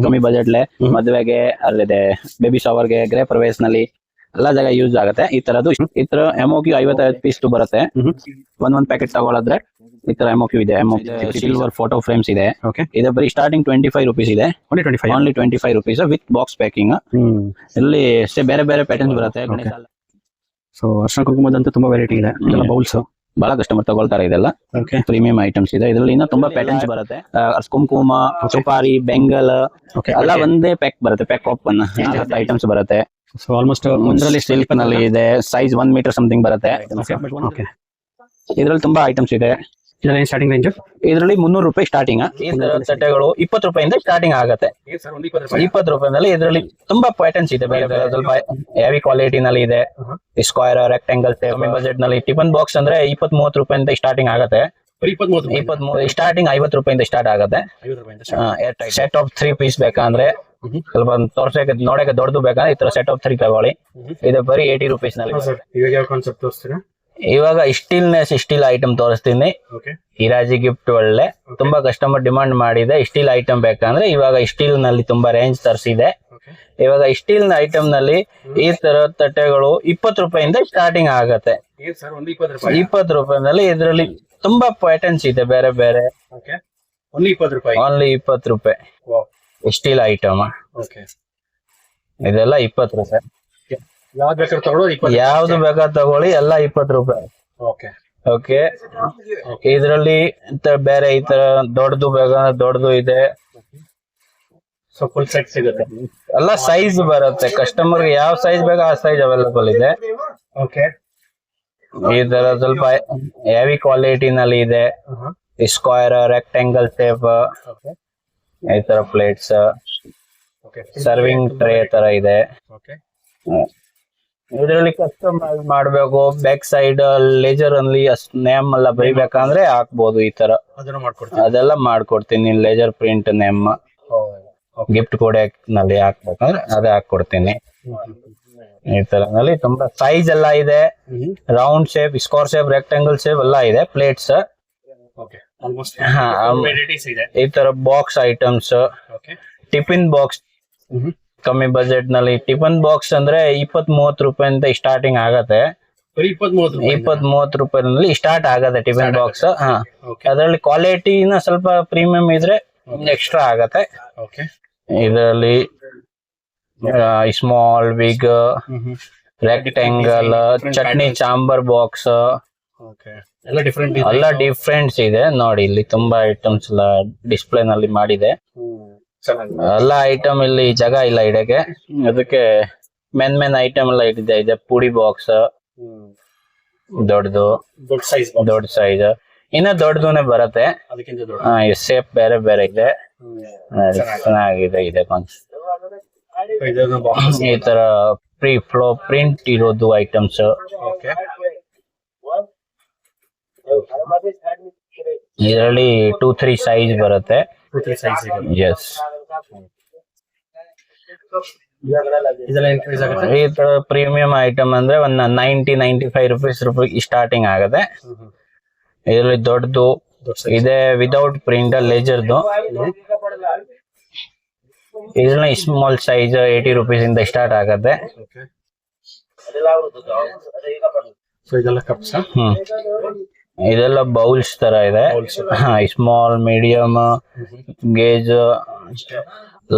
ಕಮ್ಮಿ ಬಜೆಟ್ ಮದುವೆಗೆ ಅಲ್ಲಿದೆ ಬೇಬಿ ಶವರ್ಗೆ ಗೃಹ ಪ್ರವೇಶನಲ್ಲಿ ಎಲ್ಲಾ ಜಾಗ ಯೂಸ್ ಆಗುತ್ತೆ ಈ ತರದ್ದು. ಈ ತರ MOQ 55 ಪೀಸ್ ಬರುತ್ತೆ. ಒಂದ್ ಪ್ಯಾಕೆಟ್ ತಗೊಳಿದ್ರೆ ಈ ತರ MOQ ಇದೆ. ಸಿಲ್ವರ್ ಫೋಟೋ ಫ್ರೇಮ್ಸ್ ಇದೆ. ಇದು ಬರೀ ಸ್ಟಾರ್ಟಿಂಗ್ 25 ರುಪೀಸ್ ಇದೆ. Only 25 rupees with box packing. ಇಲ್ಲಿ ಬೇರೆ ಬೇರೆ ಪ್ಯಾಟರ್ನ್ಸ್ ಬರುತ್ತೆ. ಸೊ ಅರ್ಶನ ಕುಂಕುಮದಂತೂ ತುಂಬಾ ವೆರೈಟಿ ಇದೆ. ಬೌಲ್ಸ್ ಬಹಳ ಕಸ್ಟಮರ್ ತಗೊಳ್ತಾರೆ. ಇದೆಲ್ಲ ಪ್ರೀಮಿಯಂ ಐಟಮ್ಸ್ ಇದೆ. ಇದರಲ್ಲಿ ಇನ್ನೂ ತುಂಬಾ ಪ್ಯಾಟರ್ನ್ಸ್ ಬರುತ್ತೆ. ಕುಂಕುಮ, ಸುಪಾರಿ, ಬೆಂಗಲ್ ಎಲ್ಲ ಒಂದೇ ಪ್ಯಾಕ್ ಬರುತ್ತೆ. ಪ್ಯಾಕ್ ಓಪನ್ ಐಟಮ್ಸ್ ಬರುತ್ತೆ. ಸೊ ಆಲ್ಮೋಸ್ಟ್ ಇದರಲ್ಲಿ ಸಿಲ್ಕ್ ನಲ್ಲಿ ಇದೆ. ಸೈಜ್ 1 ಮೀಟರ್ ಸಮಥಿಂಗ್ ಬರುತ್ತೆ. ಇದರಲ್ಲಿ ತುಂಬಾ ಐಟಮ್ಸ್ ಇದೆ. ಸ್ಟಾರ್ಟಿಂಗ್ ರೇಂಜ್ ಇದರಲ್ಲಿ 300 ರೂಪಾಯಿ ಸ್ಟಾರ್ಟಿಂಗ್. ಈ ತರ ತಟ್ಟೆಗಳು 20 ರೂಪಾಯಿಂದ ಸ್ಟಾರ್ಟಿಂಗ್ ಆಗುತ್ತೆ. 20 ರೂಪಾಯಿನಲ್ಲಿ ಇದರಲ್ಲಿ ತುಂಬಾ ಪ್ಯಾಟರ್ನ್ಸ್ ಇದೆ. ಬೇರೆ ಬೇರೆ ಸ್ವಲ್ಪ ಹೆವಿ ಕ್ವಾಲಿಟಿ ನಲ್ಲಿ ಇದೆ. ಸ್ಕ್ವೇರ್, ರೆಕ್ಟಾಂಗಲ್, ಕಮ್ಮಿ ಬಜೆಟ್ ನಲ್ಲಿ ಟಿಫನ್ ಬಾಕ್ಸ್ ಅಂದ್ರೆ 20-30 ರೂಪಾಯಿಂದ ಸ್ಟಾರ್ಟಿಂಗ್ ಆಗುತ್ತೆ. 23 ಸ್ಟಾರ್ಟಿಂಗ್ 50 ರೂಪಾಯಿಂದ ಸ್ಟಾರ್ಟ್ ಆಗುತ್ತೆ. ಸೆಟ್ ಆಫ್ 3 ಪೀಸ್ ಬೇಕಂದ್ರೆ ಸ್ವಲ್ಪ ತೋರ್ಸಕ್ಕೆ ನೋಡಕ್ಕೆ ದೊಡ್ಡದು ಬೇಕಂದ್ರೆ ಈ ತರ ಸೆಟ್ ಆಫ್ 3 ತಗೊಳ್ಳಿ. ಇದು ಬರೀ 80 ರೂಪೀಸ್ ನಲ್ಲಿ. ಇವಾಗ ಸ್ಟೀಲ್ ಐಟಮ್ ತೋರಿಸ್ತೀನಿ. ಹಿರಾಜಿ ಗಿಫ್ಟ್ ಒಳ್ಳೆ ತುಂಬಾ ಕಸ್ಟಮರ್ ಡಿಮಾಂಡ್ ಮಾಡಿದೆ. ಸ್ಟೀಲ್ ಐಟಮ್ ಬೇಕಂದ್ರೆ ಇವಾಗ ಸ್ಟೀಲ್ ನಲ್ಲಿ ತುಂಬಾ ರೇಂಜ್ ತರಿಸಿದೆ. ಇವಾಗ ಸ್ಟೀಲ್ ಐಟಮ್ ನಲ್ಲಿ ಈ ತರ ತಟ್ಟೆಗಳು 20 ರೂಪಾಯಿಂದ ಸ್ಟಾರ್ಟಿಂಗ್ ಆಗತ್ತೆ. 20 ರೂಪಾಯಿನಲ್ಲಿ ಇದರಲ್ಲಿ ತುಂಬಾ ಪ್ಯಾಟರ್ನ್ಸ್ ಇದೆ ಬೇರೆ ಬೇರೆ. ಓನ್ಲಿ 20 ರೂಪಾಯಿ ಸ್ಟೀಲ್ ಐಟಮ್. ಇದೆಲ್ಲ 20 ರೂಪಾಯಿ. ಯಾವ್ದು ಬೇಕಾದ್ರೆ ತಗೊಳ್ಳಿ, ಎಲ್ಲ 20 ರೂಪಾಯಿ. ಓಕೆ. ಇದರಲ್ಲಿ ಬೇರೆ ಈ ತರ ದೊಡ್ಡದು ಬೇಕಾದ್ರೆ ದೊಡ್ಡದು ಇದೆ. ಫುಲ್ ಸೆಟ್ ಸಿಗುತ್ತೆ. ಎಲ್ಲ ಸೈಜ್ ಬರುತ್ತೆ. ಕಸ್ಟಮರ್ ಯಾವ ಸೈಜ್ ಬೇಕು ಆ ಸೈಜ್ ಅವೈಲೇಬಲ್ ಇದೆ. ಈ ತರ ಸ್ವಲ್ಪ ಹೆವಿ ಕ್ವಾಲಿಟಿ ನಲ್ಲಿ ಇದೆ. ಸ್ಕ್ವೇರ್, ರೆಕ್ಟಾಂಗಲ್ ಶೇಪ್, ಈ ತರ ಪ್ಲೇಟ್ಸ್, ಸರ್ವಿಂಗ್ ಟ್ರೇ ತರ ಇದೆ. ಇದರಲ್ಲಿ ಕಸ್ಟಮೈಸ್ ಮಾಡಬೇಕು. ಬ್ಯಾಕ್ ಸೈಡ್ ಲೇಜರ್ ಅಲ್ಲಿ ನೇಮ್ ಎಲ್ಲ ಬರಿಬೇಕಂದ್ರೆ ಹಾಕ್ಬೋದು. ಈ ತರ ಅದೆಲ್ಲ ಮಾಡ್ಕೊಡ್ತೀನಿ. ಲೇಜರ್ ಪ್ರಿಂಟ್ ನೇಮ್ ಗಿಫ್ಟ್ ಕೋಡೆಕ್ ನಲ್ಲಿ ಹಾಕ್ಬೇಕಂದ್ರೆ ಅದೇ ಹಾಕೊಡ್ತೀನಿ. ಈ ತರ ನಲ್ಲಿ ತುಂಬಾ ಸೈಜ್ ಎಲ್ಲ ಇದೆ. Round shape, square shape, rectangle shape ಎಲ್ಲ ಇದೆ. ಪ್ಲೇಟ್ಸ್ ಈ ತರ ಬಾಕ್ಸ್ ಐಟಮ್ಸ್. ಟಿಫಿನ್ ಬಾಕ್ಸ್ ಕಮ್ಮಿ ಬಜೆಟ್ ನಲ್ಲಿ. ಟಿಫನ್ ಬಾಕ್ಸ್ ಅಂದ್ರೆ 20-30 ರೂಪಾಯಿಂದ ಸ್ಟಾರ್ಟಿಂಗ್ ಆಗತ್ತೆ. 20-30 ರೂಪಾಯಿನಲ್ಲಿ ಸ್ಟಾರ್ಟ್ ಆಗತ್ತೆ ಟಿಫಿನ್ ಬಾಕ್ಸ್. ಅದರಲ್ಲಿ ಕ್ವಾಲಿಟಿನ ಸ್ವಲ್ಪ ಪ್ರೀಮಿಯಂ ಇದ್ರೆ ಎಕ್ಸ್ಟ್ರಾ ಆಗತ್ತೆ. ಇದರಲ್ಲಿ small, big, rectangle, chutney, sambar box ಎಲ್ಲ ಡಿಫ್ರೆಂಟ್ಸ್ ಇದೆ. ನೋಡಿ ಇಲ್ಲಿ ತುಂಬಾ ಐಟಮ್ಸ್ ಎಲ್ಲ ಡಿಸ್ಪ್ಲೇ ನಲ್ಲಿ ಮಾಡಿದೆ. ಎಲ್ಲ ಐಟಮ್ ಇಲ್ಲಿ ಜಾಗ ಇಲ್ಲ ಇಡಕ್ಕೆ, ಅದಕ್ಕೆ ಮೇನ್ ಐಟಮ್ ಎಲ್ಲ ಇದೆ. ಪುಡಿ ಬಾಕ್ಸ್ ದೊಡ್ಡ ಸೈಜ್ ಇನ್ನ ದೊಡ್ಡದೂನೆ ಬರುತ್ತೆ. ಶೇಪ್ ಬೇರೆ ಬೇರೆ ಇದೆ. ಚೆನ್ನಾಗಿದೆ. ಈ ತರ ಫ್ಲೋ ಪ್ರಿಂಟ್ ಇರೋದು ಐಟಮ್ಸ್. ಇದರಲ್ಲಿ 2-3 ಸೈಜ್ ಬರುತ್ತೆ. ಎಸ್. ಈ ತರ ಪ್ರೀಮಿಯಂ ಐಟಮ್ ಅಂದ್ರೆ ಒಂದು 90-95 ರೂಪೀಸ್ ಸ್ಟಾರ್ಟಿಂಗ್ ಆಗತ್ತೆ. ಇದರಲ್ಲಿ ದೊಡ್ಡದು ಇದೆ ವಿದೌಟ್ ಪ್ರಿಂಟ್ ಲೇಜರ್ದು. ಇದನ್ನ ಸ್ಮಾಲ್ ಸೈಜ್ 80 ರೂಪೀಸ್ ಇಂದ ಸ್ಟಾರ್ಟ್ ಆಗತ್ತೆ. ಇದೆಲ್ಲ ಬೌಲ್ಸ್ ತರ ಇದೆ. Small, medium, large,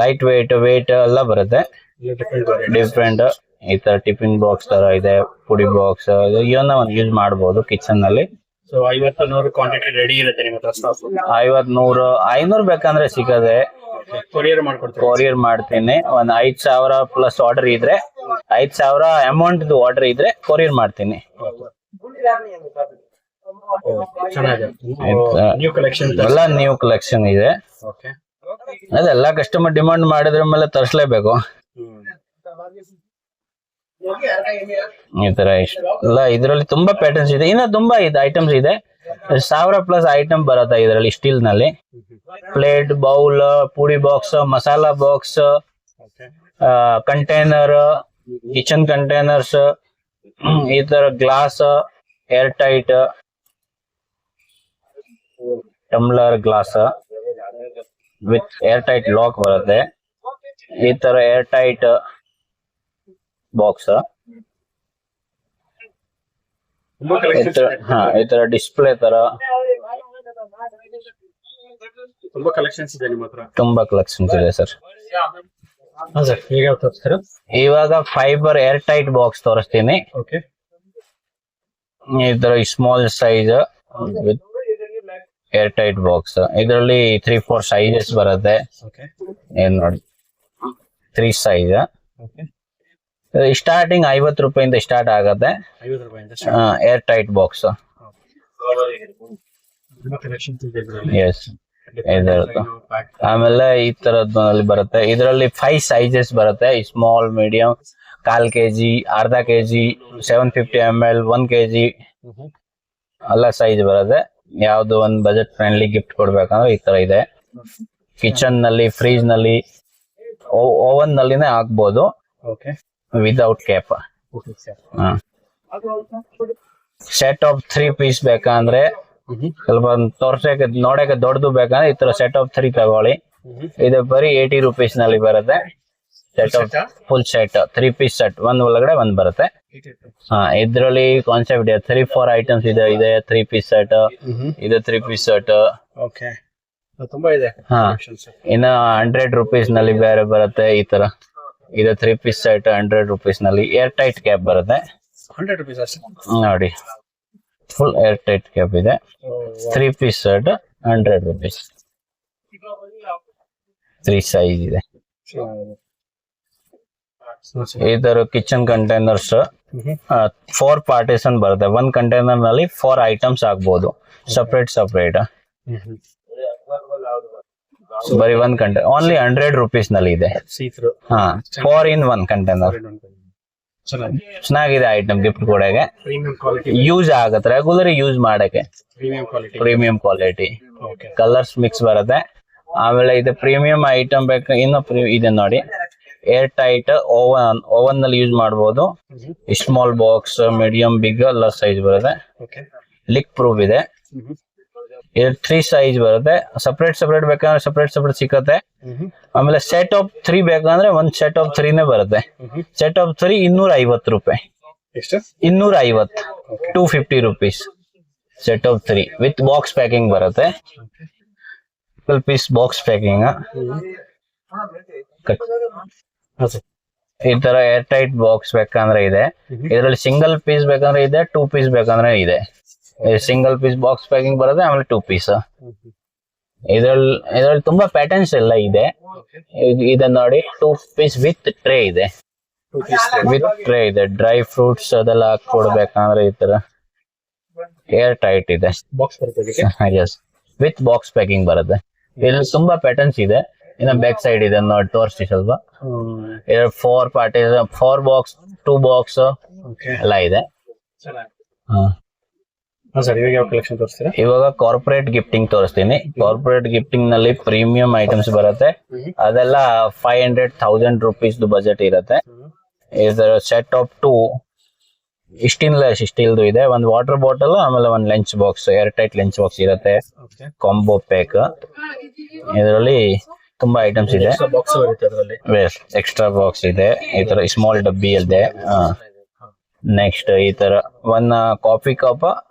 light weight ಎಲ್ಲ ಬರುತ್ತೆ. ಡಿಫ್ರೆಂಟ್. ಈ ತರ ಟಿಫಿನ್ ಬಾಕ್ಸ್ ತರ ಇದೆ. ಪುಡಿ ಬಾಕ್ಸ್ ಇವನ್ನ ಒಂದು ಯೂಸ್ ಮಾಡಬಹುದು ಕಿಚನ್ ನಲ್ಲಿ. 50-100 ಕ್ವಾಂಟಿಟಿ ರೆಡಿ ಇರುತ್ತೆ ನಿಮ್ಮ ಹತ್ರ? 50-100-500 ಬೇಕಂದ್ರೆ ಸಿಗದೆ. ಕೊರಿಯರ್ ಮಾಡ್ತೀನಿ. ಒಂದ್ 5,000 ಪ್ಲಸ್ ಆರ್ಡರ್ ಇದ್ರೆ, 5,000 ಅಮೌಂಟ್ ಆರ್ಡರ್ ಇದ್ರೆ ಕೊರಿಯರ್ ಮಾಡ್ತೀನಿ. ಎಲ್ಲ ನ್ಯೂ ಕಲೆಕ್ಷನ್ ಇದೆ. ಅದೆಲ್ಲ ಕಸ್ಟಮರ್ ಡಿಮಾಂಡ್ ಮಾಡಿದ್ರ ಮೇಲೆ ತರಿಸಲೇಬೇಕು. ಈ ತರ ಎಲ್ಲ ಇದರಲ್ಲಿ ತುಂಬಾ ಪ್ಯಾಟರ್ನ್ಸ್ ಇದೆ. ಇನ್ನ ತುಂಬಾ ಐಟಮ್ಸ್ ಇದೆ. 1000+ ಐಟಮ್ ಬರುತ್ತೆ ಇದರಲ್ಲಿ ಸ್ಟೀಲ್ ನಲ್ಲಿ. ಪ್ಲೇಟ್, ಬೌಲ್, ಪುಡಿ box, masala box, container, kitchen containers, ಈ ತರ glass, air tight, tumbler glass, with air tight lock ಬರುತ್ತೆ. ಈ ತರ ಏರ್ ಟೈಟ್ ಬಾಕ್ಸ್, ಈ ತರ ಡಿಸ್ಪ್ಲೇ ತರ ತುಂಬಾ ಕಲೆಕ್ಷನ್ಸ್ ಇದೆ ನಿಮ್ಮ ಹತ್ರ. ತುಂಬಾ ಕಲೆಕ್ಷನ್ಸ್ ಇದೆ ಸರ್. ಸರ್ ಹೇಗೆ ತೋರಿಸ್ತೀರಾ? ಇವಾಗ ಫೈಬರ್ ಏರ್ ಟೈಟ್ ಬಾಕ್ಸ್ ತೋರಿಸ್ತೀನಿ. ಓಕೆ, ಈ ತರ small size with air tight box. ಇದರಲ್ಲಿ 3-4 ಸೈಜಸ್ ಬರುತ್ತೆ. ಓಕೆ, ಏನ್ ನೋಡಿ 3 ಸೈಜ್. ಓಕೆ. ಸ್ಟಾರ್ಟಿಂಗ್ 50 ರೂಪಾಯಿಂದ ಸ್ಟಾರ್ಟ್ ಆಗತ್ತೆ 50 ರೂಪಾಯಿಂದ ಏರ್ ಟೈಟ್ ಬಾಕ್ಸ್. ತುಂಬಾ ಕಲೆಕ್ಷನ್ಸ್ ಇದೆ ಇದರಲ್ಲಿ. ಎಸ್, ಆಮೇಲೆ ಈ ತರದ್ನಲ್ಲಿ ಬರುತ್ತೆ. ಇದರಲ್ಲಿ 5 ಸೈಜಸ್ ಬರುತ್ತೆ. ಸ್ಮಾಲ್, ಮೀಡಿಯಂ, 1/4 kg, ಅರ್ಧ kg, 750 ml, 1 kg ಎಲ್ಲ ಸೈಜ್ ಬರುತ್ತೆ. ಯಾವ್ದು ಒಂದು ಬಜೆಟ್ ಫ್ರೆಂಡ್ಲಿ ಗಿಫ್ಟ್ ಕೊಡ್ಬೇಕಂದ್ರೆ ಈ ತರ ಇದೆ. ಕಿಚನ್ ನಲ್ಲಿ, ಫ್ರೀಜ್ ನಲ್ಲಿ, ಓವನ್ ನಲ್ಲಿನೇ ಹಾಕ್ಬೋದು okay, without cap. Set of 3 piece ಬೇಕಂದ್ರೆ ಸ್ವಲ್ಪ ತೋರ್ಸಕ್ಕೆ ನೋಡಕ್ಕೆ ದೊಡ್ಡದು ಬೇಕಂದ್ರೆ ಈ ತರ ಸೆಟ್ ಆಫ್ 3 ತಗೊಳ್ಳಿ. ಇದು ಬರೀ 80 ರೂಪೀಸ್ ನಲ್ಲಿ ಬರುತ್ತೆ. Set of full set 3 piece set, ಒಂದ್ ಒಳಗಡೆ ಒಂದ್ ಬರುತ್ತೆ. ಇದ್ರಲ್ಲಿ ಕಾನ್ಸೆಪ್ಟ್ ಇದೆ. 3-4 ಐಟಮ್ಸ್ ಇದೆ. 3 ಪೀಸ್ ಸೆಟ್, ಇದು 3 ಪೀಸ್ ಸೆಟ್. ಓಕೆ, ತುಂಬಾ ಇದೆ. ಇನ್ನ 100 ರೂಪೀಸ್ ನಲ್ಲಿ ಬೇರೆ ಬರುತ್ತೆ. ಈ ತರ ಇದು 3 ಪೀಸ್ ಸೆಟ್ 100 ರೂಪೀಸ್ ನಲ್ಲಿ. ಏರ್ ಟೈಟ್ ಕ್ಯಾಪ್ ಬರುತ್ತೆ. 100 ರೂಪೀಸ್ ಅಷ್ಟೇ ನೋಡಿ, ಫುಲ್ ಏರ್ ಟೈಟ್ ಕ್ಯಾಪ್ ಇದೆ. 3 ಪೀಸ್ ಸೆಟ್ 100 ರೂಪೀಸ್. 3 ಸೈಜ್ ಇದೆ. ಈ ತರ ಕಿಚನ್ ಕಂಟೈನರ್ಸ್ 4 ಪಾರ್ಟಿಷನ್ ಬರುತ್ತೆ. 1 ಕಂಟೈನರ್ ನಲ್ಲಿ 4 ಐಟಮ್ಸ್ ಆಗ್ಬೋದು, ಸಪರೇಟ್ ಸಪರೇಟ್. ಬರೀ 1 ಕಂಟೈನರ್ ಓನ್ಲಿ 100 ರೂಪೀಸ್ ನಲ್ಲಿ ಇದೆ. 4 in 1 ಕಂಟೈನರ್. ಚೆನ್ನಾಗಿದೆ ಐಟಮ್ ಗಿಫ್ಟ್ ಕೊಡಕ್ಕೆ. ಯೂಸ್ ಆಗತ್ತೆ, ರೆಗ್ಯುಲರ್ ಯೂಸ್ ಮಾಡಕ್ಕೆ. ಪ್ರೀಮಿಯಂ ಕ್ವಾಲಿಟಿ, ಕಲರ್ಸ್ ಮಿಕ್ಸ್ ಬರುತ್ತೆ. ಆಮೇಲೆ ಇದು ಪ್ರೀಮಿಯಂ ಐಟಮ್ ಬೇಕು. ಇನ್ನು ಇದೆ ನೋಡಿ, ಏರ್ ಟೈಟ್ ಓವನ್ ನಲ್ಲಿ ಯೂಸ್ ಮಾಡಬಹುದು. ಸ್ಮಾಲ್ ಬಾಕ್ಸ್, ಮೀಡಿಯಂ, ಬಿಗ್ ಎಲ್ಲ ಸೈಜ್ ಬರುತ್ತೆ. ಲಿಕ್ ಪ್ರೂಫ್ ಇದೆ. ಇದು 3 ಸೈಜ್ ಬರುತ್ತೆ. ಸಪರೇಟ್ ಸಪರೇಟ್ ಬೇಕಂದ್ರೆ ಸಪರೇಟ್ ಸಿಕ್ಕತ್ತೆ. ಆಮೇಲೆ ಸೆಟ್ ಆಫ್ 3 ಬೇಕಂದ್ರೆ ಒಂದ್ ಸೆಟ್ ಆಫ್ 3 ಬರುತ್ತೆ. ಸೆಟ್ ಆಫ್ 3 250 ರೂಪಾಯಿ. 250, 250 rupees set of 3 with box packing ಬರುತ್ತೆ. 12 ಪೀಸ್ ಬಾಕ್ಸ್ ಪ್ಯಾಕಿಂಗ್. ಈ ತರ ಏರ್ ಟೈಟ್ ಬಾಕ್ಸ್ ಬೇಕಂದ್ರೆ ಇದೆ. ಇದರಲ್ಲಿ ಸಿಂಗಲ್ ಪೀಸ್ ಬೇಕಂದ್ರೆ ಇದೆ, 2 ಪೀಸ್ ಬೇಕಂದ್ರೆ ಇದೆ. ಸಿಂಗಲ್ ಪೀಸ್ ಬಾಕ್ಸ್ ಪ್ಯಾಕಿಂಗ್ ಬರುತ್ತೆ. ಆಮೇಲೆ 2 ಪೀಸ್. ಇದ್ರಲ್ಲಿ ತುಂಬಾ ಪ್ಯಾಟರ್ನ್ಸ್ ಎಲ್ಲ ಇದೆ. ಇದೆ ನೋಡಿ, 2 ಪೀಸ್ ವಿತ್ ಟ್ರೇ ಇದೆ. ವಿತ್ ಟ್ರೇ ಇದೆ. ಡ್ರೈ ಫ್ರೂಟ್ಸ್ ಅದೆಲ್ಲ ಕೊಡ್ಬೇಕಂದ್ರೆ ಈ ತರ ಏರ್ ಟೈಟ್ ಇದೆ. ಎಸ್, ವಿತ್ ಬಾಕ್ಸ್ ಪ್ಯಾಕಿಂಗ್ ಬರುತ್ತೆ. ಇಲ್ಲಿ ತುಂಬಾ ಪ್ಯಾಟರ್ನ್ಸ್ ಇದೆ. ಇನ್ನ ಬ್ಯಾಕ್ ಸೈಡ್ ಇದೆ ನೋಡಿ, ತೋರಿಸ್ತಿ ಸ್ವಲ್ಪ. 4 ಪಾರ್ಟೀಸ್, 4 ಬಾಕ್ಸ್, 2 ಬಾಕ್ಸ್ ಎಲ್ಲ ಇದೆ. ಇವಾಗ ಕಾರ್ಪೊರೇಟ್ ಗಿಫ್ಟಿಂಗ್ ತೋರಿಸ್ತೀನಿ. ಕಾರ್ಪೊರೇಟ್ ಗಿಫ್ಟಿಂಗ್ ನಲ್ಲಿ ಪ್ರೀಮಿಯಂ ಐಟಮ್ಸ್ ಬರುತ್ತೆ. ಅದೆಲ್ಲ 500,000 ರೂಪೀಸ್ ಬಜೆಟ್ ಇರುತ್ತೆ. ಇದರ ಸೆಟ್ ಆಫ್ 2 ಸ್ಟೀಲ್ದು ಇದೆ. ಒಂದು ವಾಟರ್ ಬಾಟಲ್, ಆಮೇಲೆ ಒಂದು lunch box, air tight lunch box ಇರುತ್ತೆ. Combo pack. ಇದರಲ್ಲಿ ತುಂಬಾ ಐಟಮ್ಸ್ ಇದೆ. ಎಕ್ಸ್ಟ್ರಾ ಬಾಕ್ಸ್ ಇದೆ. ಈ ತರ ಸ್ಮಾಲ್ ಡಬ್ಬಿ ಇದೆ. ನೆಕ್ಸ್ಟ್ ಈ ತರ 1 coffee cup,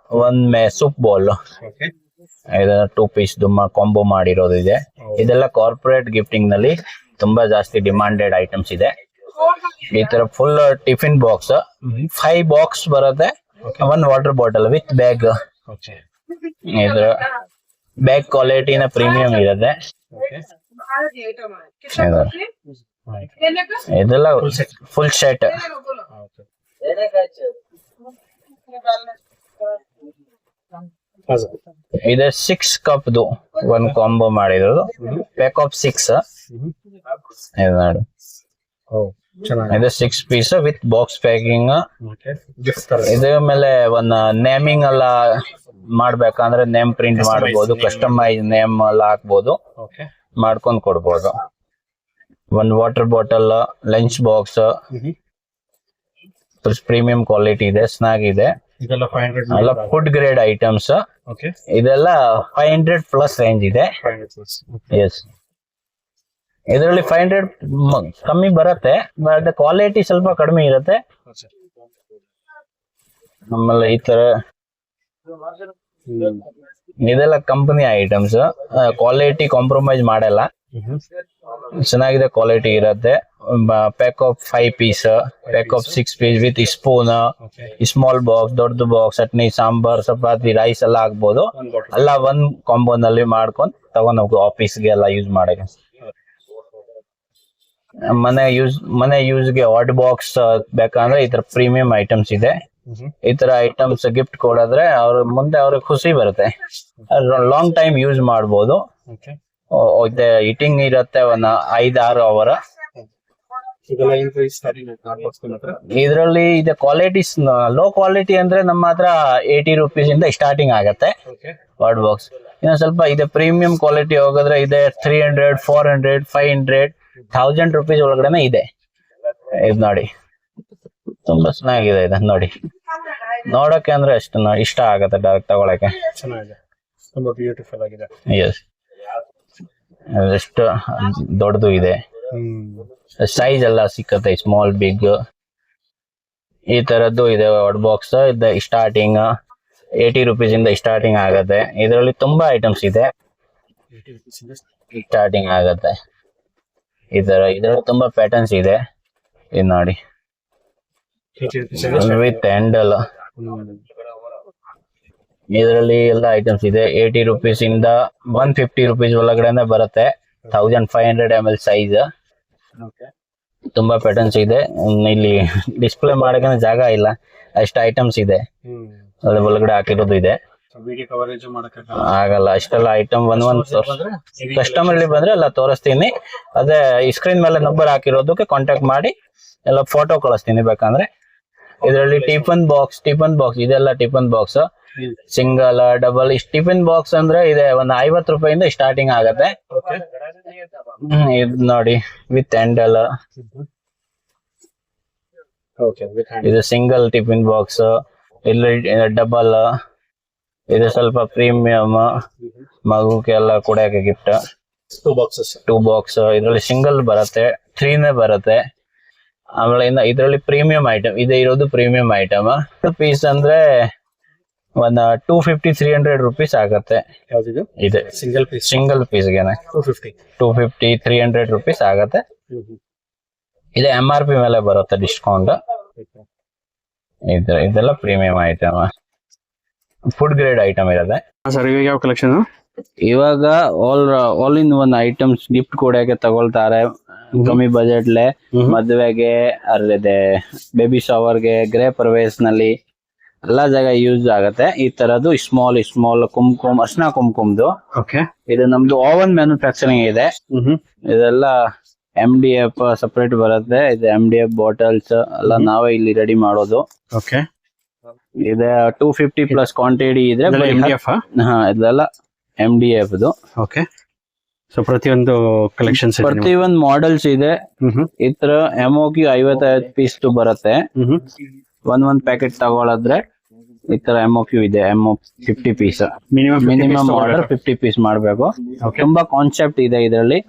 1 soup bowl. 2 piece combo ಮಾಡಿರೋದು ಇದೆ. ಇದೆಲ್ಲ ಕಾರ್ಪೊರೇಟ್ ಗಿಫ್ಟಿಂಗ್ ನಲ್ಲಿ ತುಂಬಾ ಜಾಸ್ತಿ ಡಿಮಾಂಡೆಡ್ ಐಟಮ್ಸ್ ಇದೆ. ಈ ತರ ಫುಲ್ ಟಿಫಿನ್ ಬಾಕ್ಸ್ 5 ಬಾಕ್ಸ್ ಬರುತ್ತೆ. 1 ವಾಟರ್ ಬಾಟಲ್ ವಿತ್ ಬ್ಯಾಗ್. ಇದರ ಬ್ಯಾಗ್ ಕ್ವಾಲಿಟಿನ ಪ್ರೀಮಿಯಂ ಇರುತ್ತೆ. ಇದೆಲ್ಲ ಫುಲ್ ಸೆಟ್. ಇದೆ 6 ಕಪ್ದು 1 ಕಾಂಬೋ ಮಾಡಿರೋದು. ಪ್ಯಾಕ್ ಆಫ್ 6 ಇದು ನೋಡಿ. ಇದು 6 ಪೀಸ್ ವಿತ್ ಬಾಕ್ಸ್ ಪ್ಯಾಕಿಂಗ್. ಇದ್ರ ಮೇಲೆ ಒಂದು ನೇಮಿಂಗ್ ಎಲ್ಲ ಮಾಡ್ಬೇಕಂದ್ರೆ ನೇಮ್ ಪ್ರಿಂಟ್ ಮಾಡಬಹುದು. ಕಸ್ಟಮೈಸ್ ನೇಮ್ ಎಲ್ಲ ಹಾಕ್ಬೋದು, ಮಾಡ್ಕೊಂಡ್ ಕೊಡ್ಬೋದು. 1 water bottle, lunch box, premium quality ಇದೆ. ಸ್ನಾಗ್ ಇದೆ. ಎಲ್ಲ ಫುಡ್ ಗ್ರೇಡ್ ಐಟಮ್ಸ್. ಇದೆಲ್ಲ 500 ಪ್ಲಸ್ ರೇಂಜ್ ಇದೆ. ಎಸ್, ಇದರಲ್ಲಿ 500 ಕಮ್ಮಿ ಬರುತ್ತೆ, ಬಟ್ ಕ್ವಾಲಿಟಿ ಸ್ವಲ್ಪ ಕಡಿಮೆ ಇರುತ್ತೆ. ಆಮೇಲೆ ಈ ತರ ಇದೆಲ್ಲ ಕಂಪನಿ ಐಟಮ್ಸ್, ಕ್ವಾಲಿಟಿ ಕಾಂಪ್ರಮೈಸ್ ಮಾಡಲ್ಲ, ಚೆನ್ನಾಗಿದೆ, ಕ್ವಾಲಿಟಿ ಇರುತ್ತೆ. Pack of 5 piece, pack of 6 piece with spoon, small box, ದೊಡ್ಡ ಬಾಕ್ಸ್, ಚಟ್ನಿ, ಸಾಂಬಾರ್, ಚಪಾತಿ, ರೈಸ್ ಎಲ್ಲ ಆಗ್ಬೋದು. ಎಲ್ಲ ಒಂದ್ ಕಾಂಬೋ ನಲ್ಲಿ ಮಾಡ್ಕೊಂಡು ತಗೊಂಡ್ ಹೋಗು ಆಫೀಸ್ಗೆ ಎಲ್ಲ ಯೂಸ್ ಮಾಡಕ್ಕೆ. ಮನೆ ಯೂಸ್ಗೆ ಹಾಟ್ ಬಾಕ್ಸ್ ಬೇಕಂದ್ರೆ ಈ ತರ ಪ್ರೀಮಿಯಂ ಐಟಮ್ಸ್ ಇದೆ. ಈ ತರ ಐಟಮ್ಸ್ ಗಿಫ್ಟ್ ಕೊಡಿದ್ರೆ ಮುಂದೆ ಅವ್ರಿಗೆ ಖುಷಿ ಬರುತ್ತೆ, ಲಾಂಗ್ ಟೈಮ್ ಯೂಸ್ ಮಾಡ್ಬೋದು. ಈಟಿಂಗ್ ಇರುತ್ತೆ ಒಂದು 5-6 ಅವರ್. ಇದರಲ್ಲಿ ಇದೆ ಕ್ವಾಲಿಟೀಸ್, ಲೋ ಕ್ವಾಲಿಟಿ ಅಂದ್ರೆ ನಮ್ಮ ಹತ್ರ 80 rupees ಇಂದ ಸ್ಟಾರ್ಟಿಂಗ್ ಆಗತ್ತೆ ಹಾಟ್ ಬಾಕ್ಸ್. ಇನ್ನು ಸ್ವಲ್ಪ ಇದೆ ಪ್ರೀಮಿಯಂ ಕ್ವಾಲಿಟಿ ಹೋಗಿದ್ರೆ ಇದೆ 300, 400, 500, 1000 rupees ಒಳಗಡೆನೆ ಇದೆ. ಇದು ನೋಡಿ, ತುಂಬಾ ಚೆನ್ನಾಗಿದೆ ಇದು ನೋಡಿ, ನೋಡಕ್ಕೆ ಅಂದ್ರೆ ಅಷ್ಟು ಇಷ್ಟ ಆಗತ್ತೆ ಡೈರೆಕ್ಟ್ ತಗೊಳಕ್ಕೆ. ಚೆನ್ನಾಗಿದೆ, ತುಂಬಾ ಬ್ಯೂಟಿಫುಲ್ ಆಗಿದೆ. ಎಸ್, ಎಷ್ಟು ದೊಡ್ಡದು ಇದೆ, ಸೈಜ್ ಎಲ್ಲ ಸಿಕ್ಕತ್ತೆ, ಸ್ಮಾಲ್, ಬಿಗ್, ಈ ತರದ್ದು ಇದೆ ಹಾಟ್ ಬಾಕ್ಸ್. ಇದು ಸ್ಟಾರ್ಟಿಂಗ್ 80 rupees ಇಂದ ಸ್ಟಾರ್ಟಿಂಗ್ ಆಗತ್ತೆ. ಇದರಲ್ಲಿ ತುಂಬಾ ಐಟಮ್ಸ್ ಇದೆ, ಸ್ಟಾರ್ಟಿಂಗ್ ಆಗತ್ತೆ ಈ ತರ. ಇದರಲ್ಲಿ ತುಂಬಾ ಪ್ಯಾಟರ್ನ್ಸ್ ಇದೆ, ಇದು ನೋಡಿ, ವಿತ್ ಹ್ಯಾಂಡಲ್. ಇದರಲ್ಲಿ ಎಲ್ಲ ಐಟಮ್ಸ್ ಇದೆ. 80 rupees ಇಂದ 150 rupees ಒಳಗಡೆ ಬರುತ್ತೆ. 1500 ml ಸೈಜ್. ತುಂಬಾ ಪ್ಯಾಟರ್ನ್ಸ್ ಇದೆ. ಇಲ್ಲಿ ಡಿಸ್ಪ್ಲೇ ಮಾಡಕ್ಕೆ ಜಾಗ ಇಲ್ಲ, ಅಷ್ಟು ಐಟಮ್ಸ್ ಇದೆ, ಒಳಗಡೆ ಹಾಕಿರೋದು ಇದೆ, ಆಗಲ್ಲ ಅಷ್ಟೆಲ್ಲ ಐಟಮ್. ಒಂದ್ ಕಸ್ಟಮರ್ ಇಲ್ಲಿ ಬಂದ್ರೆ ಎಲ್ಲ ತೋರಿಸ್ತೀನಿ. ಅದೇ ಈ ಸ್ಕ್ರೀನ್ ಮೇಲೆ ನಂಬರ್ ಹಾಕಿರೋದಕ್ಕೆ ಕಾಂಟ್ಯಾಕ್ಟ್ ಮಾಡಿ ಎಲ್ಲ ಫೋಟೋ ಕಳಿಸ್ತೀನಿ ಬೇಕಂದ್ರೆ. ಇದರಲ್ಲಿ ಟಿಫನ್ ಬಾಕ್ಸ್ ಇದೆಲ್ಲ tiffin box, single, double. Tiffin box ಅಂದ್ರೆ ಇದೆ ಒಂದು 50 ರೂಪಾಯಿಂದ ಸ್ಟಾರ್ಟಿಂಗ್ ಆಗತ್ತೆ. ಇದು ನೋಡಿ, ವಿತ್ ಹ್ಯಾಂಡಲ್. ಇದು ಸಿಂಗಲ್ ಟಿಫಿನ್ ಬಾಕ್ಸ್, ಇಲ್ಲಿ ಡಬಲ್. ಇದು ಸ್ವಲ್ಪ ಪ್ರೀಮಿಯಂ, ಮಗುಗೆ ಎಲ್ಲ ಕೊಡಕ್ಕೆ ಗಿಫ್ಟ್. 2 ಬಾಕ್ಸ್. ಇದರಲ್ಲಿ ಸಿಂಗಲ್ ಬರುತ್ತೆ, 3 ಬರುತ್ತೆ. ಆಮೇಲೆ ಇದರಲ್ಲಿ ಪ್ರೀಮಿಯಂ ಐಟಮ್ ಇದೆ, ಇರೋದು ಪ್ರೀಮಿಯಂ ಐಟಮ್. ಪೀಸ್ ಅಂದ್ರೆ ಒಂದು 250-300 rupees ಆಗತ್ತೆ. ಇದೆ ಸಿಂಗಲ್ ಪೀಸ್ಗೆನೆ 250-300 rupees ಆಗತ್ತೆ. ಇದೆ MRP ಮೇಲೆ ಬರುತ್ತೆ ಡಿಸ್ಕೌಂಟ್. ಇದೆಲ್ಲ premium item, food grade item ಇರುತ್ತೆ. ಸರ್, ಇವಾಗ ಯಾವ ಕಲೆಕ್ಷನ್? ಇವಾಗ all in one items gift ಕೊಡಕ್ಕೆ ತಗೊಳ್ತಾರೆ ಕಮ್ಮಿ ಬಜೆಟ್ಲೆ. ಮದುವೆಗೆ, ಅಲ್ಲಿದೆ ಬೇಬಿ ಶವರ್ಗೆ, ಗೃಹ ಪ್ರವೇಶ ನಲ್ಲಿ ಎಲ್ಲ ಜಾಗ ಯೂಸ್ ಆಗತ್ತೆ. ಈ ತರದ್ದು ಸ್ಮಾಲ್ ಅರ್ಶನ ಕುಂಕುಮದು. ಇದು ನಮ್ದು ಓವನ್ ಮ್ಯಾನುಫ್ಯಾಕ್ಚರಿಂಗ್ ಇದೆ. ಇದೆಲ್ಲ MDF ಸಪರೇಟ್ ಬರುತ್ತೆ. ಇದು MDF ಬಾಟಲ್ಸ್ ಎಲ್ಲ ನಾವೇ ಇಲ್ಲಿ ರೆಡಿ ಮಾಡೋದು. ಇದೆ 250 ಪ್ಲಸ್ ಕ್ವಾಂಟಿಟಿ ಇದ್ರೆ ಇದೆಲ್ಲ MDF. ಸೊ ಪ್ರತಿಯೊಂದು ಕಲೆಕ್ಷನ್ಸ್, ಪ್ರತಿಯೊಂದು ಮಾಡೆಲ್ಸ್ ಇದೆ. ಈ ತರ MOQ 55 ಪೀಸ್ ಬರುತ್ತೆ. ಒಂದ್ ಪ್ಯಾಕೆಟ್ ತಗೊಳದ್ರೆ ಈ ತರ MOQ ಇದೆ. 50 ಪೀಸ್ ಮಿನಿಮಮ್ ಆರ್ಡರ್ 50 ಪೀಸ್ ಮಾಡ್ಬೇಕು. ತುಂಬಾ ಕಾನ್ಸೆಪ್ಟ್ ಇದೆ ಇದರಲ್ಲಿ.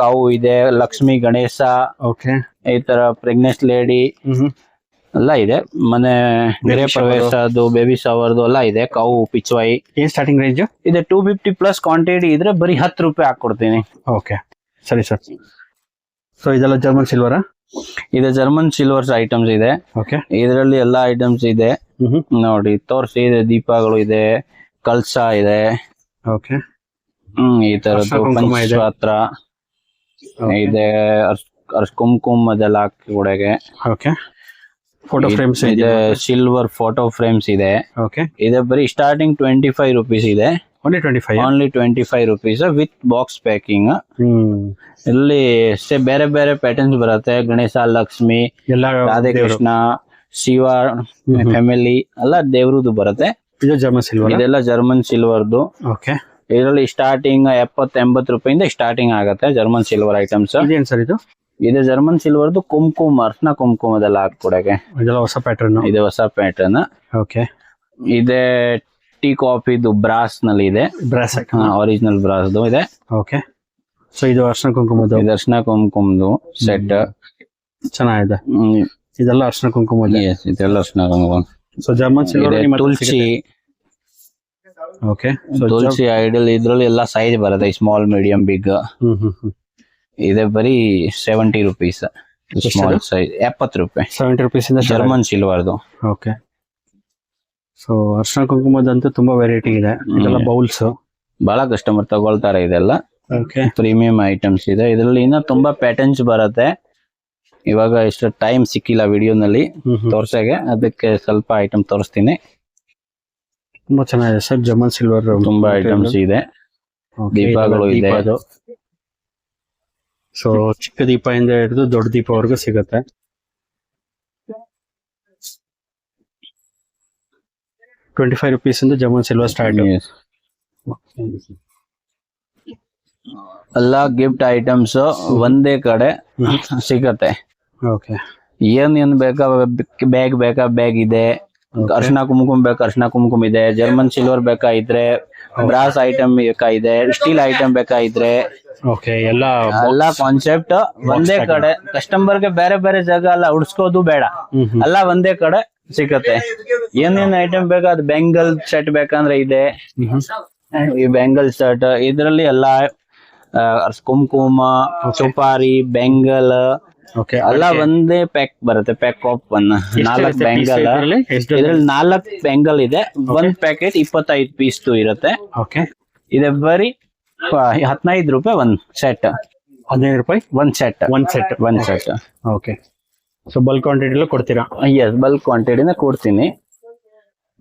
ಕಾವು ಇದೆ, ಲಕ್ಷ್ಮಿ, ಗಣೇಶ, ಈ ತರ ಪ್ರೆಗ್ನೆಂಟ್ ಲೇಡಿ ಎಲ್ಲ ಇದೆ. ಮನೆ ಗೃಹ ಪ್ರವೇಶದ್ದು, ಬೇಬಿ ಶವರ್ದು ಎಲ್ಲ ಇದೆ. ಕಾವು, ಪಿಚ್ವಾಯಿ. ಏನ್ ಸ್ಟಾರ್ಟಿಂಗ್ ರೇಂಜ್ ಇದೆ? 250 ಪ್ಲಸ್ ಕ್ವಾಂಟಿಟಿ ಇದ್ರೆ ಬರೀ 10 ರೂಪಾಯಿ ಹಾಕೊಡ್ತೀನಿ. ಸರಿ ಸರ್. ಸೊ ಇದೆಲ್ಲ ಜರ್ಮನ್ ಸಿಲ್ವರ್? ಇದೆ ಜರ್ಮನ್ ಸಿಲ್ವರ್ಸ್ ಐಟಮ್ಸ್ ಇದೆ. ಇದರಲ್ಲಿ ಎಲ್ಲಾ ಐಟಮ್ಸ್ ಇದೆ ನೋಡಿ, ತೋರ್ಸಿ. ಇದೆ ದೀಪಗಳು ಇದೆ, ಕಲ್ಸ ಇದೆ, ಈ ತರದ್ದು ಪಂಚಪಾತ್ರ ಇದೆ, ಕುಂಕುಮ ಅದೆಲ್ಲ ಹಾಕಿ ಕೊಡಗೆ. ಫೋಟೋ ಫ್ರೇಮ್ಸ್ ಇದೆ, ಸಿಲ್ವರ್ ಫೋಟೋ ಫ್ರೇಮ್ಸ್ ಇದೆ. ಇದೆ ಬರೀ ಸ್ಟಾರ್ಟಿಂಗ್ 25 rupees ಇದೆ. Only 25 rupees with box packing. ಇಲ್ಲಿ ಬೇರೆ ಬೇರೆ ಪ್ಯಾಟರ್ನ್ಸ್ ಬರುತ್ತೆ. ಗಣೇಶ, ಲಕ್ಷ್ಮಿ, ರಾಧೆ ಕೃಷ್ಣ, ಶಿವ, ಫ್ಯಾಮಿಲಿ ಎಲ್ಲ ದೇವ್ರದ್ದು ಬರುತ್ತೆ. ಇದೆಲ್ಲ ಜರ್ಮನ್ ಸಿಲ್ವರ್ದು. ಇದರಲ್ಲಿ ಸ್ಟಾರ್ಟಿಂಗ್ 70-80 ರೂಪಾಯಿಂದ ಸ್ಟಾರ್ಟಿಂಗ್ ಆಗುತ್ತೆ ಜರ್ಮನ್ ಸಿಲ್ವರ್ ಐಟಮ್ಸ್. ಇದು ಜರ್ಮನ್ ಸಿಲ್ವರ್ದು ಕುಂಕುಮ, ಅರ್ಶನ ಕುಂಕುಮ ಅದೆಲ್ಲ ಹಾಕೊಡಕ್ಕೆ. ಹೊಸ ಪ್ಯಾಟರ್ನ್. ಇದು ಹೊಸ ಪ್ಯಾಟರ್ನ್. ಇದೆ ಟೀ ಕಾಫಿದು ಬ್ರಾಸ್ ನಲ್ಲಿ ಇದೆ, ಒರಿಜಿನಲ್ ಬ್ರಾಸ್ದು ಇದೆ. ಸೊ ಇದು ಅರ್ಶನ ಕುಂಕುಮದ್ದು ಇದು ಅರ್ಶಿನ ಕುಂಕುಮದು ಸೆಟ್. ಚೆನ್ನಾಗಿದೆ. ಇದೆಲ್ಲ ಅರ್ಶನ ಕುಂಕುಮ. ಇದೆಲ್ಲ ಅರ್ಶಿನ ಕುಂಕುಮ. ಸೊ ಜರ್ಮನ್ ಸಿಲ್ವರ್ ತುಳಸಿ. ಓಕೆ. ತುಳಸಿ ಐಡಲ್ ಇದ್ರಲ್ಲಿ ಎಲ್ಲ ಸೈಜ್ ಬರುತ್ತೆ, ಸ್ಮಾಲ್, ಮೀಡಿಯಂ, ಬಿಗ್. ಇದೆ ಬರೀ 70 rupees. ಸ್ಮಾಲ್ ಸೈಜ್ 70 ರೂಪಾಯಿ. 70 rupees ಇಂದ ಜರ್ಮನ್ ಸಿಲ್ವರ್ದು. ಓಕೆ. ಸೊ ಅರ್ಶನ ಕುಂಕುಮದಂತೂ ತುಂಬಾ ವೆರೈಟಿ ಇದೆ. ಇದೆಲ್ಲ ಬೌಲ್ಸ್. ಬಹಳ ಕಸ್ಟಮರ್ ತಗೊಳ್ತಾರೆ ಇದೆಲ್ಲ. ಓಕೆ. ಪ್ರೀಮಿಯಂ ಐಟಮ್ಸ್ ಇದೆ. ಇದರಲ್ಲಿ ಇನ್ನ ತುಂಬಾ ಪ್ಯಾಟರ್ನ್ಸ್ ಬರುತ್ತೆ. ಇವಾಗ ಇಷ್ಟು ಟೈಮ್ ಸಿಕ್ಕಿಲ್ಲ ವಿಡಿಯೋನಲ್ಲಿ ತೋರ್ಸಕ್ಕೆ, ಅದಕ್ಕೆ ಸ್ವಲ್ಪ ಐಟಮ್ ತೋರಿಸ್ತೀನಿ. ತುಂಬಾ ಚೆನ್ನಾಗಿದೆ ಸರ್. ಜರ್ಮನ್ ಸಿಲ್ವರ್ ತುಂಬಾ ಐಟಮ್ಸ್ ಇದೆ. ದೀಪಗಳು ಇದೆ. ಸೊ ಚಿಕ್ಕ ದೀಪದಿಂದ ಹಿಡಿದು ದೊಡ್ಡ ದೀಪವರೆಗೂ ಸಿಗುತ್ತೆ. ₹25 ಇಂದ ಜರ್ಮನ್ ಸಿಲ್ವರ್ ಸ್ಟಾರ್ಟ್. ಎಲ್ಲ ಗಿಫ್ಟ್ ಐಟಮ್ಸ್ ಒಂದೇ ಕಡೆ ಸಿಗತ್ತೆ. ಓಕೆ. ಏನ್ ಬೇಕಾ, ಬ್ಯಾಗ್ ಬೇಕಾ ಬ್ಯಾಗ್ ಇದೆ, ಅರ್ಶಿನ ಕುಂಕುಮ ಬೇಕಾ ಅರ್ಶಿನ ಕುಂಕುಮ ಇದೆ, ಜರ್ಮನ್ ಸಿಲ್ವರ್ ಬೇಕಾ ಇದ್ರೆ, ಬ್ರಾಸ್ ಐಟಮ್ ಬೇಕಾ ಇದೆ, ಸ್ಟೀಲ್ ಐಟಮ್ ಬೇಕಾ ಇದ್ರೆ. ಓಕೆ. ಎಲ್ಲ ಕಾನ್ಸೆಪ್ಟ್ ಒಂದೇ ಕಡೆ. ಕಸ್ಟಮರ್ ಗೆ ಬೇರೆ ಬೇರೆ ಜಾಗ ಎಲ್ಲ ಹುಡ್ಸ್ಕೋದು ಬೇಡ, ಎಲ್ಲ ಒಂದೇ ಕಡೆ ಸಿಗತ್ತೆ. ಏನೇನ್ ಐಟಮ್ ಬೇಕಾ, ಅದು ಬೆಂಗಲ್ ಸೆಟ್ ಬೇಕಂದ್ರೆ ಇದೆ. ಈ ಬೆಂಗಲ್ ಸೆಟ್ ಇದ್ರಲ್ಲಿ ಎಲ್ಲ ಕುಂಕುಮ, ಸುಪಾರಿ, ಬೆಂಗಲ್ ಎಲ್ಲ ಒಂದೇ ಪ್ಯಾಕ್ ಬರುತ್ತೆ. Pack of 4 Bengal. ಇದ್ರಲ್ಲಿ 4 ಬೆಂಗಲ್ ಇದೆ. ಒಂದ್ ಪ್ಯಾಕೆಟ್ 25 ಪೀಸ್ ಇರುತ್ತೆ. ಓಕೆ. ಇದೆ ಬರೀ 15 ರೂಪಾಯಿ ಒಂದ್ ಸೆಟ್. 15 ರೂಪಾಯಿ ಒಂದ್ ಸೆಟ್. ಒಂದ್ set. Okay. So bulk quantity ಕೊಡ್ತೀರಾ? ಎಸ್, ಬಲ್ಕ್ ಕ್ವಾಂಟಿಟಿನ ಕೊಡ್ತೀನಿ.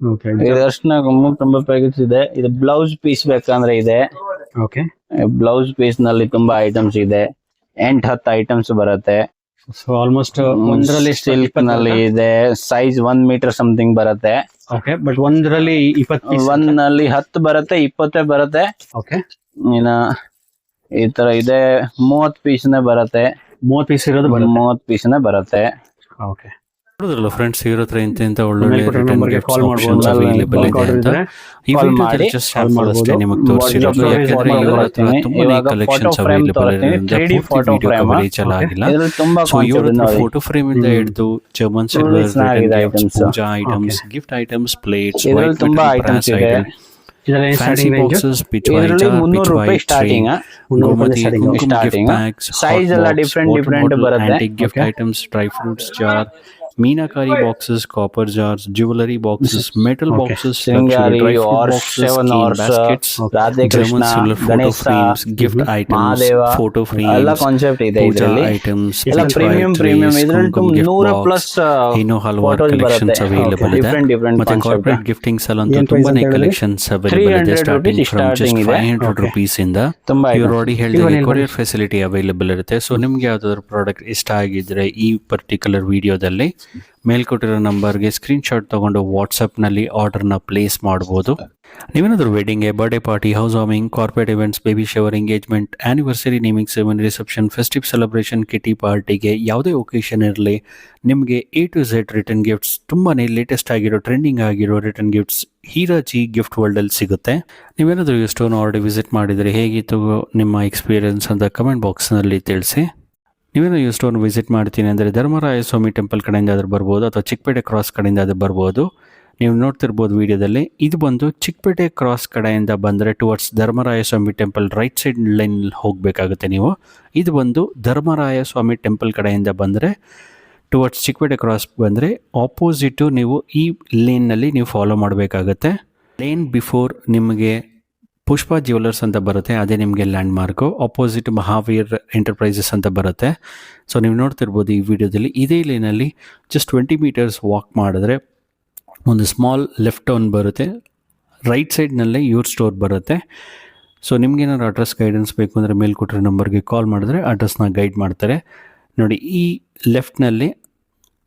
ಓಕೆ. ಅರ್ಶಿನ ತುಂಬಾ ಪ್ಯಾಕೆಟ್ಸ್ ಇದೆ. ಇದು ಬ್ಲೌಸ್ ಪೀಸ್ ಬೇಕಂದ್ರೆ ಇದೆ. ಓಕೆ. ಬ್ಲೌಸ್ ಪೀಸ್ ನಲ್ಲಿ ತುಂಬಾ ಐಟಮ್ಸ್ ಇದೆ. 8-10 ಐಟಮ್ಸ್ ಬರುತ್ತೆ. ಸೊ ಆಲ್ಮೋಸ್ಟ್ ಒಂದರಲ್ಲಿ ಸಿಲ್ಕ್ ನಲ್ಲಿ ಇದೆ. ಸೈಜ್ 1 ಮೀಟರ್ ಸಮಥಿಂಗ್ ಬರುತ್ತೆ. ಓಕೆ. ಬಟ್ ಒಂದರಲ್ಲಿ 20 ಒಂದಲ್ಲಿ 10 ಬರುತ್ತೆ, 20 ಬರುತ್ತೆ. ಓಕೆ. ಇನ್ನ ಈ ತರ ಇದೆ. 30 ಪೀಸ್ನೇ ಬರುತ್ತೆ. 30 ಪೀಸ್ ಇರೋದು 30 ಪೀಸ್ನೇ ಬರುತ್ತೆ. ಓಕೆ. ನೋಡಿದ್ರಲ್ಲ ಫ್ರೆಂಡ್ಸ್, ಇವ್ರ ಹತ್ರ ಇಂತ ಒಳ್ಳೊಳ್ಳೆ ನಂಬರ್ಗೆ ಕಾಲ್ ಮಾಡ್ಬೋದು. ಅವೈಲೇಬಲ್ ಇದೆ ಅಂತ ಈ ವಿಡಿಯೋದಲ್ಲಿ ಜಸ್ಟ್ ಸ್ಯಾಂಪಲ್ ಅಷ್ಟೇ ನಿಮಗೆ ತೋರಿಸಿರೋದು. ಯಾಕಂದ್ರೆ ಇವ್ರ ಹತ್ರ ತುಂಬಾನೇ ಕಲೆಕ್ಷನ್ಸ್ ಅವೈಲೇಬಲ್ ಇದೆ. ಫೋಟೋ ಫ್ರೇಮ್ ರೀಚ್ ಆಗಿಲ್ಲ. ಸೊ ಇವ್ರ ಹತ್ರ ಫೋಟೋ ಫ್ರೇಮ್ ಇಂದ ಹಿಡಿದು ಜರ್ಮನ್ ಸಿಲ್ವರ್ ಪೂಜಾ ಐಟಮ್ಸ್, ಗಿಫ್ಟ್ ಐಟಮ್ಸ್, ಪ್ಲೇಟ್ಸ್, ತುಂಬಾ ಐಟಮ್ಸ್ ಇದೆ. ಫ್ಯಾನ್ಸಿ ಬಾಕ್ಸಸ್, ಪಿಚ್ವಾಯ್ಜಾ, ಪಿಚ್ವಾಯ್ ಸ್ಟಾರ್ಟಿಂಗ್, ಗೋಮತಿ ಕುಂಕುಮ ಗಿಫ್ಟ್ ಬ್ಯಾಗ್ಸ್, ಸೈಜ್ ಎಲ್ಲ ಡಿಫರೆಂಟ್ ಬರುತ್ತೆ. Antique gift items, dry fruits jar, meenakari boxes, copper jars, jewellery boxes, metal boxes, Singari, dry fruit horse, boxes, 7 horse, baskets, Radhe German Krishna, silver photo Ganesha, frames, gift items, Mahadeva, photo ಎಲ್ಲ frames, concept ಇದೆ ಪೂಜಾ ಇದರಲ್ಲಿ. Items, ಎಲ್ಲ premium ಇದ್ರಲ್ಲಿ 100 plus ಇನ್ನು ಹಲವಾರು collections available ಇದೆ. Different ಮತ್ತೆ corporate ಗಿಫ್ಟಿಂಗ್ಸ್ ಅಲ್ಲಂತೂ ತುಂಬಾನೇ ಕಲೆಕ್ಷನ್ಸ್ ಅವೈಲೇಬಲ್ ಇದೆ. 300 ಸ್ಟಾರ್ಟಿಂಗ್ ಫ್ರಮ್ ಜಸ್ಟ್ starting ಇದೆ. 500 rupees ಇಂದ ತುಂಬಾ ಇವ್ರು ಆಲ್ರೆಡಿ ಹೇಳಿದ್ರೆ ಕೊರಿಯರ್ ಫೆಸಿಲಿಟಿ ಅವೈಲೇಬಲ್ ಇರುತ್ತೆ. ಸೊ ನಿಮ್ಗೆ ಯಾವ್ದಾದ್ರು ಪ್ರಾಡಕ್ಟ್ ಇಷ್ಟ ಆಗಿದ್ರೆ ಈ ಪರ್ಟಿಕ್ಯುಲರ್ ವಿಡಿಯೋದಲ್ಲಿ ಮೇಲ್ಕೊಟ್ಟಿರೋ ನಂಬರ್ಗೆ ಸ್ಕ್ರೀನ್ ಶಾಟ್ ತಗೊಂಡು ವಾಟ್ಸಪ್ ನಲ್ಲಿ ಆರ್ಡರ್ ನ ಪ್ಲೇಸ್ ಮಾಡಬಹುದು. ನೀವೇನಾದ್ರೂ wedding, birthday party, housewarming, corporate events, baby shower, engagement, anniversary, naming ceremony, reception, festive celebration, kitty ಪಾರ್ಟಿಗೆ ಯಾವುದೇ ಒಕೇಶನ್ ಇರಲಿ ನಿಮಗೆ A to Z return gifts, ತುಂಬಾನೇ ಲೇಟೆಸ್ಟ್ ಆಗಿರೋ ಟ್ರೆಂಡಿಂಗ್ ಆಗಿರೋ return gifts Heeraji Gift World ಅಲ್ಲಿ ಸಿಗುತ್ತೆ. ನೀವೇನಾದ್ರೂ ಈ ಸ್ಟೋರ್ ಆಲ್ರೆಡಿ ವಿಸಿಟ್ ಮಾಡಿದರೆ ಹೇಗಿತ್ತು ನಿಮ್ಮ ಎಕ್ಸ್ಪೀರಿಯನ್ಸ್ ಅಂತ ಕಮೆಂಟ್ ಬಾಕ್ಸ್ ನಲ್ಲಿ ತಿಳಿಸಿ. ನೀವೇನೋ ಈ ಸ್ಟೋರ್ ವಿಸಿಟ್ ಮಾಡ್ತೀನಿ ಅಂದರೆ ಧರ್ಮರಾಯ ಸ್ವಾಮಿ ಟೆಂಪಲ್ ಕಡೆಯಿಂದ ಆದರೂ ಬರ್ಬೋದು, ಅಥವಾ ಚಿಕ್ಕಪೇಟೆ ಕ್ರಾಸ್ ಕಡೆಯಿಂದ ಆದರೂ ಬರ್ಬೋದು. ನೀವು ನೋಡ್ತಿರ್ಬೋದು ವಿಡಿಯೋದಲ್ಲಿ, ಇದು ಬಂದು ಚಿಕ್ಕಪೇಟೆ ಕ್ರಾಸ್ ಕಡೆಯಿಂದ ಬಂದರೆ ಟುವರ್ಡ್ಸ್ ಧರ್ಮರಾಯ ಸ್ವಾಮಿ ಟೆಂಪಲ್ ರೈಟ್ ಸೈಡ್ ಲೈನ್ ಹೋಗಬೇಕಾಗುತ್ತೆ ನೀವು. ಇದು ಬಂದು ಧರ್ಮರಾಯ ಸ್ವಾಮಿ ಟೆಂಪಲ್ ಕಡೆಯಿಂದ ಬಂದರೆ ಟುವರ್ಡ್ಸ್ ಚಿಕ್ಕಪೇಟೆ ಕ್ರಾಸ್ ಬಂದರೆ ಆಪೋಸಿಟು ನೀವು ಈ ಲೇನ್ನಲ್ಲಿ ನೀವು ಫಾಲೋ ಮಾಡಬೇಕಾಗತ್ತೆ. ಲೇನ್ ಬಿಫೋರ್ ನಿಮಗೆ ಪುಷ್ಪ ಜ್ಯುವೆಲರ್ಸ್ ಅಂತ ಬರುತ್ತೆ, ಅದೇ ನಿಮಗೆ landmark. Opposite Mahavir Enterprises ಅಂತ ಬರುತ್ತೆ. ಸೊ ನೀವು ನೋಡ್ತಿರ್ಬೋದು ಈ ವಿಡಿಯೋದಲ್ಲಿ, ಇದೇ ಲೇನಲ್ಲಿ ಜಸ್ಟ್ 20 meters ವಾಕ್ ಮಾಡಿದ್ರೆ ಒಂದು ಸ್ಮಾಲ್ ಲೆಫ್ಟ್ ಟರ್ನ್ ಬರುತ್ತೆ. ರೈಟ್ ಸೈಡ್ನಲ್ಲೇ ಇವ್ರ ಸ್ಟೋರ್ ಬರುತ್ತೆ. ಸೊ ನಿಮ್ಗೇನಾದ್ರು ಅಡ್ರೆಸ್ ಗೈಡೆನ್ಸ್ ಬೇಕು ಅಂದರೆ ಮೇಲ್ಕೊಟ್ಟಿರೋ ನಂಬರ್ಗೆ ಕಾಲ್ ಮಾಡಿದ್ರೆ ಅಡ್ರೆಸ್ನ ಗೈಡ್ ಮಾಡ್ತಾರೆ. ನೋಡಿ, ಈ ಲೆಫ್ಟ್ನಲ್ಲಿ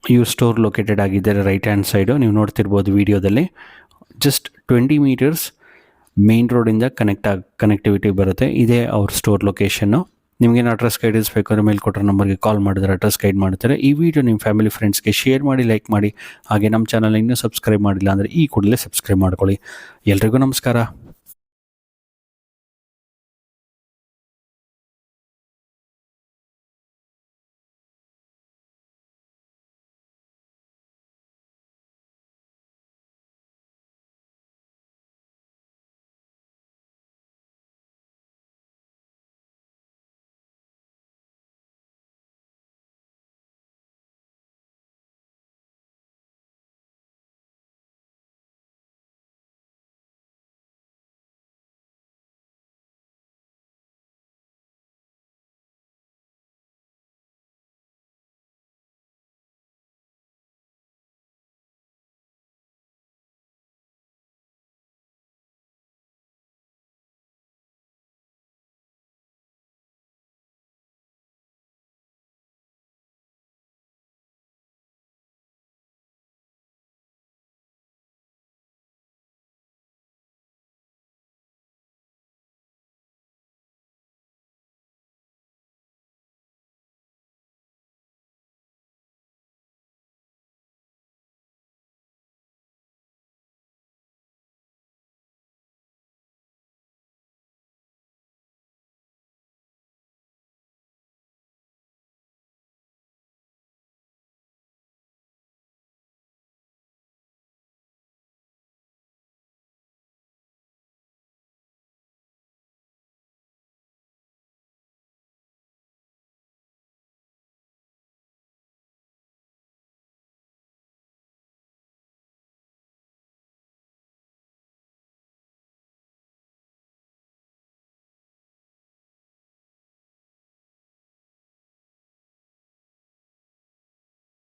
ಇವ್ರ ಸ್ಟೋರ್ ಲೊಕೇಟೆಡ್ ಆಗಿದ್ದಾರೆ ರೈಟ್ ಹ್ಯಾಂಡ್ ಸೈಡು. ನೋಡ್ತಿರ್ಬೋದು ವಿಡಿಯೋದಲ್ಲಿ. ಜಸ್ಟ್ 20 meters ಮೇನ್ ರೋಡಿಂದ ಕನೆಕ್ಟಿವಿಟಿ ಬರುತ್ತೆ. ಇದೇ ಅವ್ರ ಸ್ಟೋರ್ ಲೊಕೇಶನ್ನು. ನಿಮಗೇನು ಅಡ್ರೆಸ್ ಗೈಡೆನ್ಸ್ ಬೇಕಾದ್ರೆ ಮೇಲ್ಕೊಟ್ಟಿರೋ ನಂಬರ್ಗೆ ಕಾಲ್ ಮಾಡಿದ್ರೆ ಅಡ್ರೆಸ್ ಗೈಡ್ ಮಾಡ್ತಾರೆ. ಈ ವಿಡಿಯೋ ನಿಮ್ಮ ಫ್ಯಾಮಿಲಿ ಫ್ರೆಂಡ್ಸ್ಗೆ ಶೇರ್ ಮಾಡಿ, ಲೈಕ್ ಮಾಡಿ. ಹಾಗೆ ನಮ್ಮ ಚಾನಲ್ ಇನ್ನೂ ಸಬ್ಸ್ಕ್ರೈಬ್ ಮಾಡಿಲ್ಲ ಅಂದರೆ ಈ ಕೂಡಲೇ ಸಬ್ಸ್ಕ್ರೈಬ್ ಮಾಡ್ಕೊಳ್ಳಿ. ಎಲ್ರಿಗೂ ನಮಸ್ಕಾರ.